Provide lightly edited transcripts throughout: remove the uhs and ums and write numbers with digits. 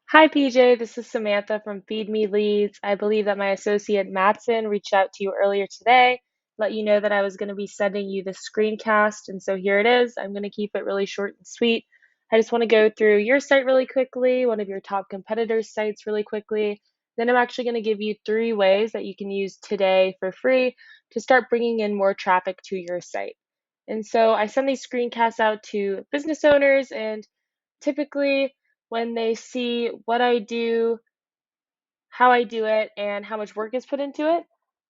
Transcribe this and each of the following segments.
Hi, PJ. This is Samantha from Feed Me Leads. I believe that my associate Matson reached out to you earlier today, let you know that I was going to be sending you the screencast. And so here it is. I'm going to keep it really short and sweet. I just want to go through your site really quickly, one of your top competitors' sites really quickly. Then I'm actually going to give you 3 ways that you can use today for free to start bringing in more traffic to your site. And so I send these screencasts out to business owners, and typically when they see what I do, how I do it, and how much work is put into it,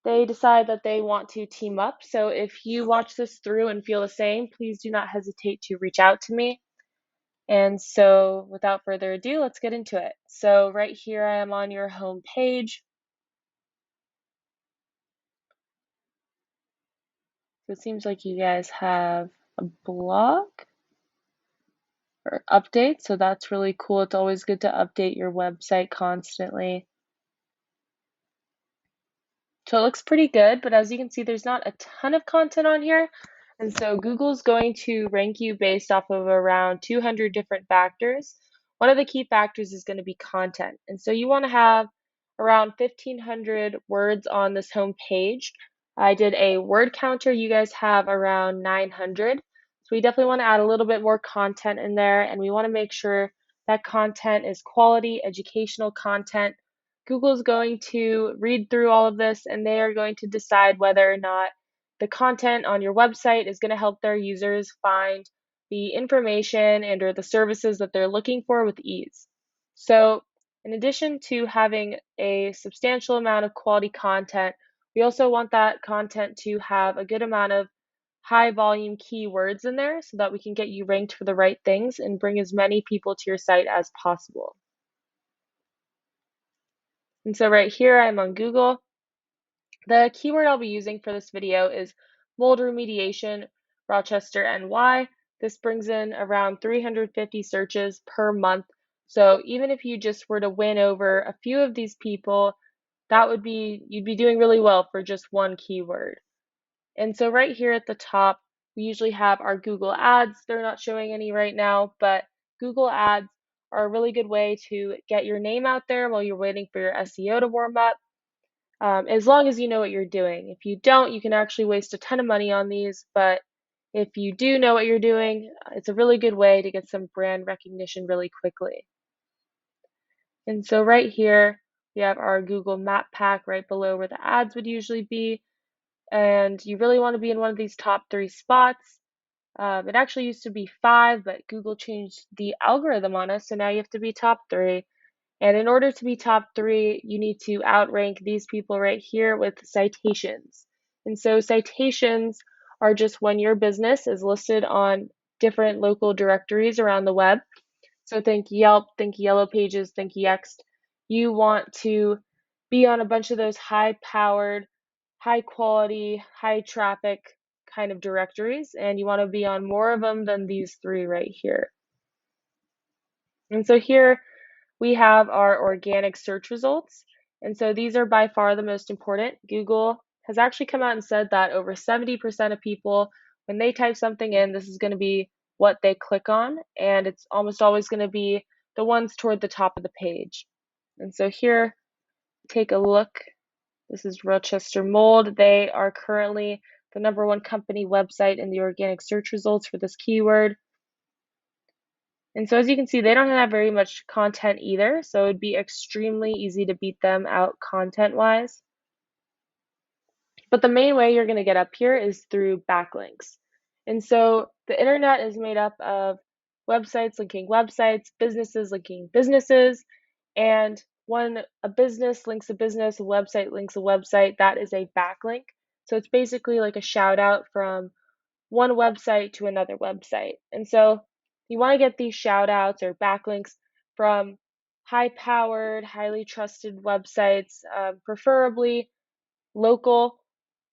they decide that they want to team up. So if you watch this through and feel the same, please do not hesitate to reach out to me. And so without further ado, let's get into it. So right here, I am on your home page. So it seems like you guys have a blog or update. So that's really cool. It's always good to update your website constantly. So it looks pretty good, but as you can see, there's not a ton of content on here. And so Google's going to rank you based off of around 200 different factors. One of the key factors is going to be content. And so you want to have around 1,500 words on this home page. I did a word counter. You guys have around 900. So we definitely want to add a little bit more content in there, and we want to make sure that content is quality, educational content. Google's going to read through all of this, and they are going to decide whether or not the content on your website is going to help their users find the information and or the services that they're looking for with ease. So in addition to having a substantial amount of quality content, we also want that content to have a good amount of high volume keywords in there so that we can get you ranked for the right things and bring as many people to your site as possible. And so right here, I'm on Google. The keyword I'll be using for this video is mold remediation, Rochester, NY. This brings in around 350 searches per month. So even if you just were to win over a few of these people, you'd be doing really well for just one keyword. And so right here at the top, we usually have our Google Ads. They're not showing any right now, but Google Ads are a really good way to get your name out there while you're waiting for your SEO to warm up. As long as you know what you're doing. If you don't, you can actually waste a ton of money on these, but if you do know what you're doing, it's a really good way to get some brand recognition really quickly. And so right here, we have our Google Map Pack right below where the ads would usually be. And you really want to be in one of these top 3 spots. It actually used to be 5, but Google changed the algorithm on us, so now you have to be top 3. And in order to be top 3, you need to outrank these people right here with citations. And so citations are just when your business is listed on different local directories around the web. So think Yelp, think Yellow Pages, think Yext. You want to be on a bunch of those high-powered, high-quality, high-traffic kind of directories, and you want to be on more of them than these 3 right here. And so here, we have our organic search results. And so these are by far the most important. Google has actually come out and said that over 70% of people, when they type something in, this is going to be what they click on. And it's almost always going to be the ones toward the top of the page. And so here, take a look. This is Rochester Mold. They are currently the #1 company website in the organic search results for this keyword. And so as you can see, they don't have very much content either, so it'd be extremely easy to beat them out content-wise. But the main way you're going to get up here is through backlinks. And so the internet is made up of websites linking websites, businesses linking businesses, and when a business links a business, a website links a website, that is a backlink. So it's basically like a shout out from one website to another website. And so you want to get these shout outs or backlinks from high powered, highly trusted websites, preferably local,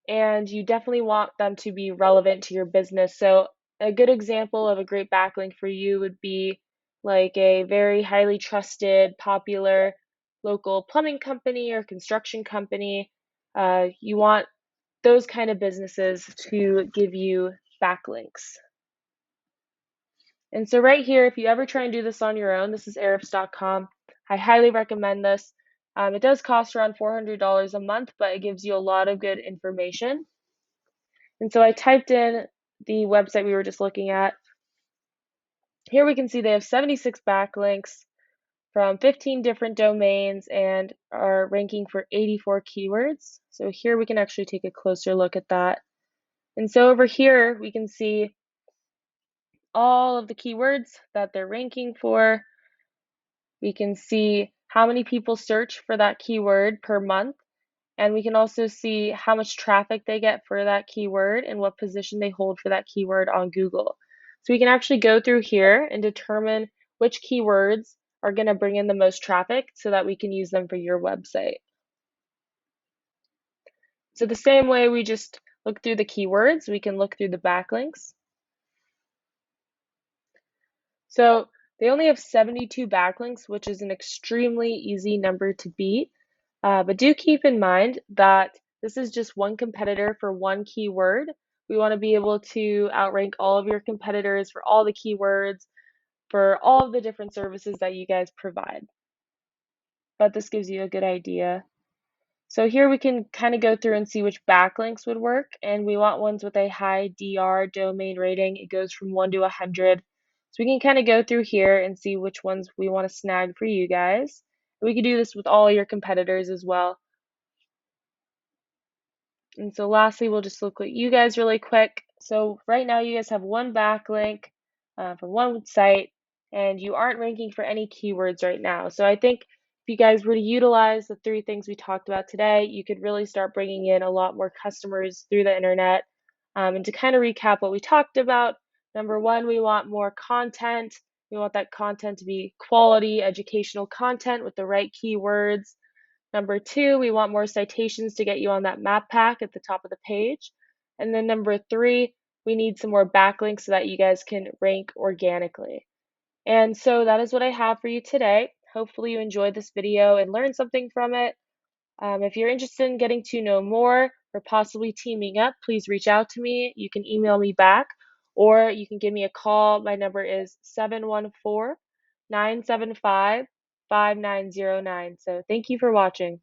and you definitely want them to be relevant to your business. So a good example of a great backlink for you would be like a very highly trusted, popular local plumbing company or construction company. You want those kind of businesses to give you backlinks. And so right here, if you ever try and do this on your own, this is Ahrefs.com. I highly recommend this. It does cost around $400 a month, but it gives you a lot of good information. And so I typed in the website we were just looking at. Here we can see they have 76 backlinks from 15 different domains and are ranking for 84 keywords. So here we can actually take a closer look at that. And so over here we can see all of the keywords that they're ranking for. We can see how many people search for that keyword per month, and we can also see how much traffic they get for that keyword and what position they hold for that keyword on Google. So we can actually go through here and determine which keywords are going to bring in the most traffic so that we can use them for your website. So the same way we just look through the keywords, we can look through the backlinks. So they only have 72 backlinks, which is an extremely easy number to beat. But do keep in mind that this is just one competitor for one keyword. We want to be able to outrank all of your competitors for all the keywords, for all of the different services that you guys provide. But this gives you a good idea. So here we can kind of go through and see which backlinks would work, and we want ones with a high DR domain rating. It goes from 1 to 100. So we can kind of go through here and see which ones we want to snag for you guys. We can do this with all your competitors as well. And so lastly, we'll just look at you guys really quick. So right now you guys have one backlink for one site, and you aren't ranking for any keywords right now. So I think if you guys were to utilize the 3 things we talked about today, you could really start bringing in a lot more customers through the internet. And to kind of recap what we talked about, number 1, we want more content. We want that content to be quality, educational content with the right keywords. Number 2, we want more citations to get you on that map pack at the top of the page. And then number 3, we need some more backlinks so that you guys can rank organically. And so that is what I have for you today. Hopefully you enjoyed this video and learned something from it. If you're interested in getting to know more or possibly teaming up, please reach out to me. You can email me back or you can give me a call. My number is 714-975-5909. So thank you for watching.